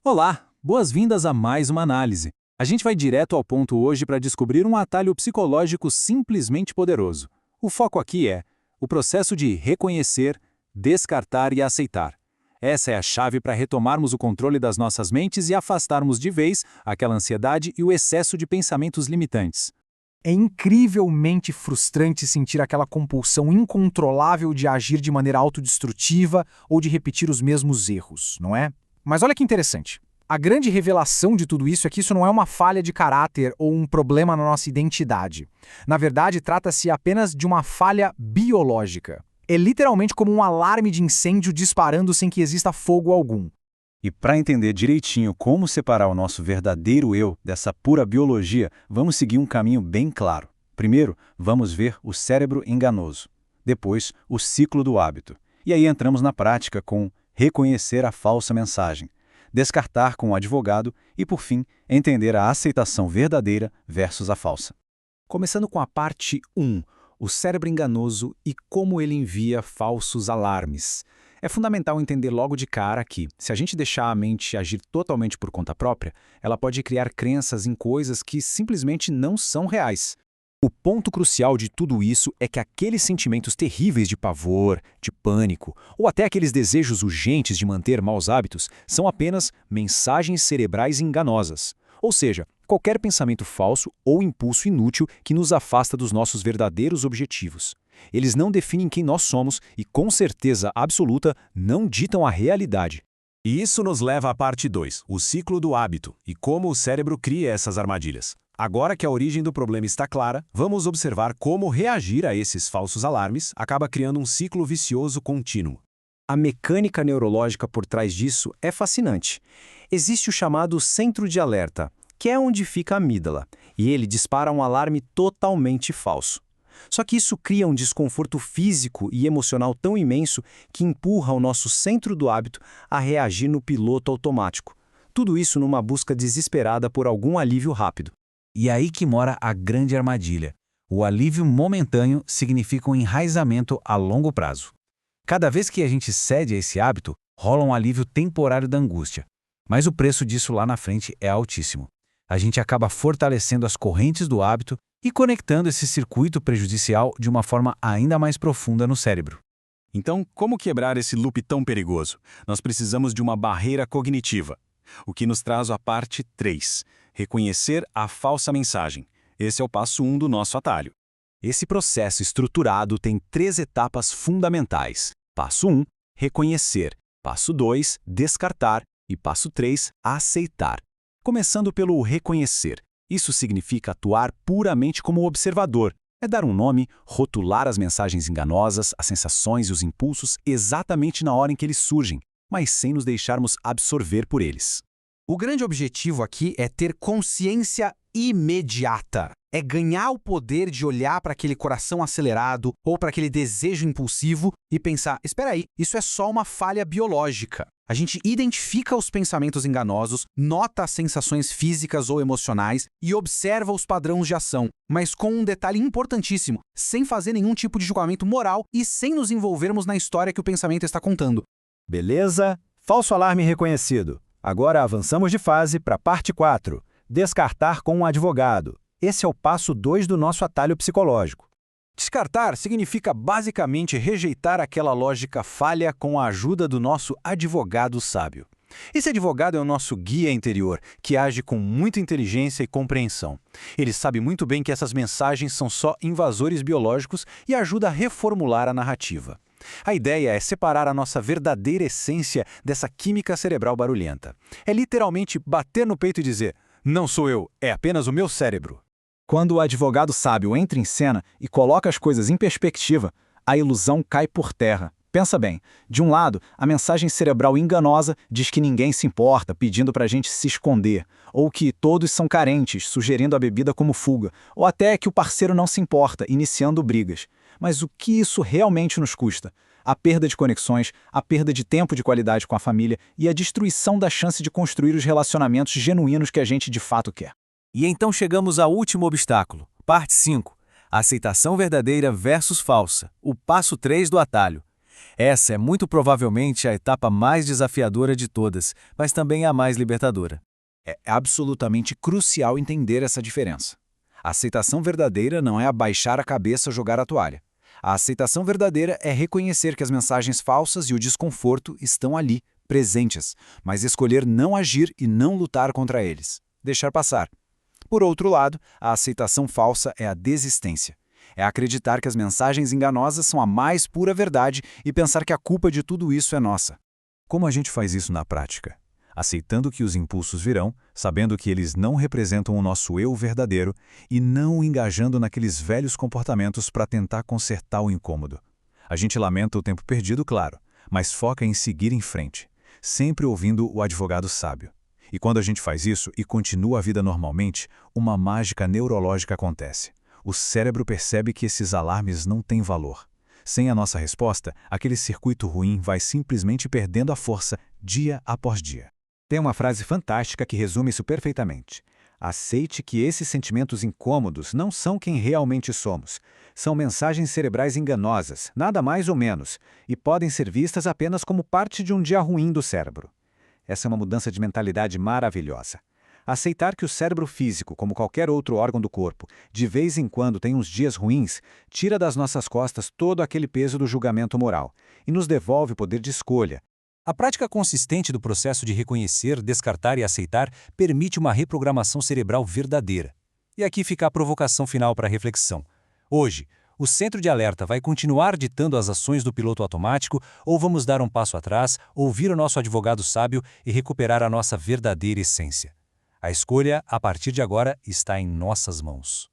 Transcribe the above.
Olá, boas-vindas a mais uma análise. A gente vai direto ao ponto hoje para descobrir um atalho psicológico simplesmente poderoso. O foco aqui é o processo de reconhecer, descartar e aceitar. Essa é a chave para retomarmos o controle das nossas mentes e afastarmos de vez aquela ansiedade e o excesso de pensamentos limitantes. É incrivelmente frustrante sentir aquela compulsão incontrolável de agir de maneira autodestrutiva ou de repetir os mesmos erros, não é? Mas olha que interessante. A grande revelação de tudo isso é que isso não é uma falha de caráter ou um problema na nossa identidade. Na verdade, trata-se apenas de uma falha biológica. É literalmente como um alarme de incêndio disparando sem que exista fogo algum. E para entender direitinho como separar o nosso verdadeiro eu dessa pura biologia, vamos seguir um caminho bem claro. Primeiro, vamos ver o cérebro enganoso. Depois, o ciclo do hábito. E aí entramos na prática com reconhecer a falsa mensagem, descartar com o advogado e, por fim, entender a aceitação verdadeira versus a falsa. Começando com a parte 1, o cérebro enganoso e como ele envia falsos alarmes. É fundamental entender logo de cara que, se a gente deixar a mente agir totalmente por conta própria, ela pode criar crenças em coisas que simplesmente não são reais. O ponto crucial de tudo isso é que aqueles sentimentos terríveis de pavor, de pânico, ou até aqueles desejos urgentes de manter maus hábitos, são apenas mensagens cerebrais enganosas. Ou seja, qualquer pensamento falso ou impulso inútil que nos afasta dos nossos verdadeiros objetivos. Eles não definem quem nós somos e, com certeza absoluta, não ditam a realidade. E isso nos leva à parte 2, o ciclo do hábito, e como o cérebro cria essas armadilhas. Agora que a origem do problema está clara, vamos observar como reagir a esses falsos alarmes acaba criando um ciclo vicioso contínuo. A mecânica neurológica por trás disso é fascinante. Existe o chamado centro de alerta, que é onde fica a amígdala, e ele dispara um alarme totalmente falso. Só que isso cria um desconforto físico e emocional tão imenso que empurra o nosso centro do hábito a reagir no piloto automático. Tudo isso numa busca desesperada por algum alívio rápido. E aí que mora a grande armadilha. O alívio momentâneo significa um enraizamento a longo prazo. Cada vez que a gente cede a esse hábito, rola um alívio temporário da angústia. Mas o preço disso lá na frente é altíssimo. A gente acaba fortalecendo as correntes do hábito e conectando esse circuito prejudicial de uma forma ainda mais profunda no cérebro. Então, como quebrar esse loop tão perigoso? Nós precisamos de uma barreira cognitiva, o que nos traz à parte 3, reconhecer a falsa mensagem. Esse é o passo 1 do nosso atalho. Esse processo estruturado tem 3 etapas fundamentais. Passo 1, reconhecer. Passo 2, descartar. E passo 3, aceitar. Começando pelo reconhecer. Isso significa atuar puramente como observador. É dar um nome, rotular as mensagens enganosas, as sensações e os impulsos exatamente na hora em que eles surgem, mas sem nos deixarmos absorver por eles. O grande objetivo aqui é ter consciência imediata. É ganhar o poder de olhar para aquele coração acelerado ou para aquele desejo impulsivo e pensar, espera aí, isso é só uma falha biológica. A gente identifica os pensamentos enganosos, nota as sensações físicas ou emocionais e observa os padrões de ação, mas com um detalhe importantíssimo, sem fazer nenhum tipo de julgamento moral e sem nos envolvermos na história que o pensamento está contando. Beleza? Falso alarme reconhecido. Agora avançamos de fase para a parte 4, descartar com um advogado. Esse é o passo 2 do nosso atalho psicológico. Descartar significa basicamente rejeitar aquela lógica falha com a ajuda do nosso advogado sábio. Esse advogado é o nosso guia interior, que age com muita inteligência e compreensão. Ele sabe muito bem que essas mensagens são só invasores biológicos e ajuda a reformular a narrativa. A ideia é separar a nossa verdadeira essência dessa química cerebral barulhenta. É literalmente bater no peito e dizer, não sou eu, é apenas o meu cérebro. Quando o advogado sábio entra em cena e coloca as coisas em perspectiva, a ilusão cai por terra. Pensa bem, de um lado, a mensagem cerebral enganosa diz que ninguém se importa, pedindo para a gente se esconder, ou que todos são carentes, sugerindo a bebida como fuga, ou até que o parceiro não se importa, iniciando brigas. Mas o que isso realmente nos custa? A perda de conexões, a perda de tempo de qualidade com a família e a destruição da chance de construir os relacionamentos genuínos que a gente de fato quer. E então chegamos ao último obstáculo, parte 5, aceitação verdadeira versus falsa, o passo 3 do atalho. Essa é muito provavelmente a etapa mais desafiadora de todas, mas também a mais libertadora. É absolutamente crucial entender essa diferença. A aceitação verdadeira não é abaixar a cabeça ou jogar a toalha. A aceitação verdadeira é reconhecer que as mensagens falsas e o desconforto estão ali, presentes, mas escolher não agir e não lutar contra eles. Deixar passar. Por outro lado, a aceitação falsa é a desistência. É acreditar que as mensagens enganosas são a mais pura verdade e pensar que a culpa de tudo isso é nossa. Como a gente faz isso na prática? Aceitando que os impulsos virão, sabendo que eles não representam o nosso eu verdadeiro e não engajando naqueles velhos comportamentos para tentar consertar o incômodo. A gente lamenta o tempo perdido, claro, mas foca em seguir em frente, sempre ouvindo o advogado sábio. E quando a gente faz isso e continua a vida normalmente, uma mágica neurológica acontece. O cérebro percebe que esses alarmes não têm valor. Sem a nossa resposta, aquele circuito ruim vai simplesmente perdendo a força dia após dia. Tem uma frase fantástica que resume isso perfeitamente. Aceite que esses sentimentos incômodos não são quem realmente somos. São mensagens cerebrais enganosas, nada mais ou menos, e podem ser vistas apenas como parte de um dia ruim do cérebro. Essa é uma mudança de mentalidade maravilhosa. Aceitar que o cérebro físico, como qualquer outro órgão do corpo, de vez em quando tem uns dias ruins, tira das nossas costas todo aquele peso do julgamento moral e nos devolve o poder de escolha. A prática consistente do processo de reconhecer, descartar e aceitar permite uma reprogramação cerebral verdadeira. E aqui fica a provocação final para a reflexão. Hoje, o centro de alerta vai continuar ditando as ações do piloto automático ou vamos dar um passo atrás, ouvir o nosso advogado sábio e recuperar a nossa verdadeira essência? A escolha, a partir de agora, está em nossas mãos.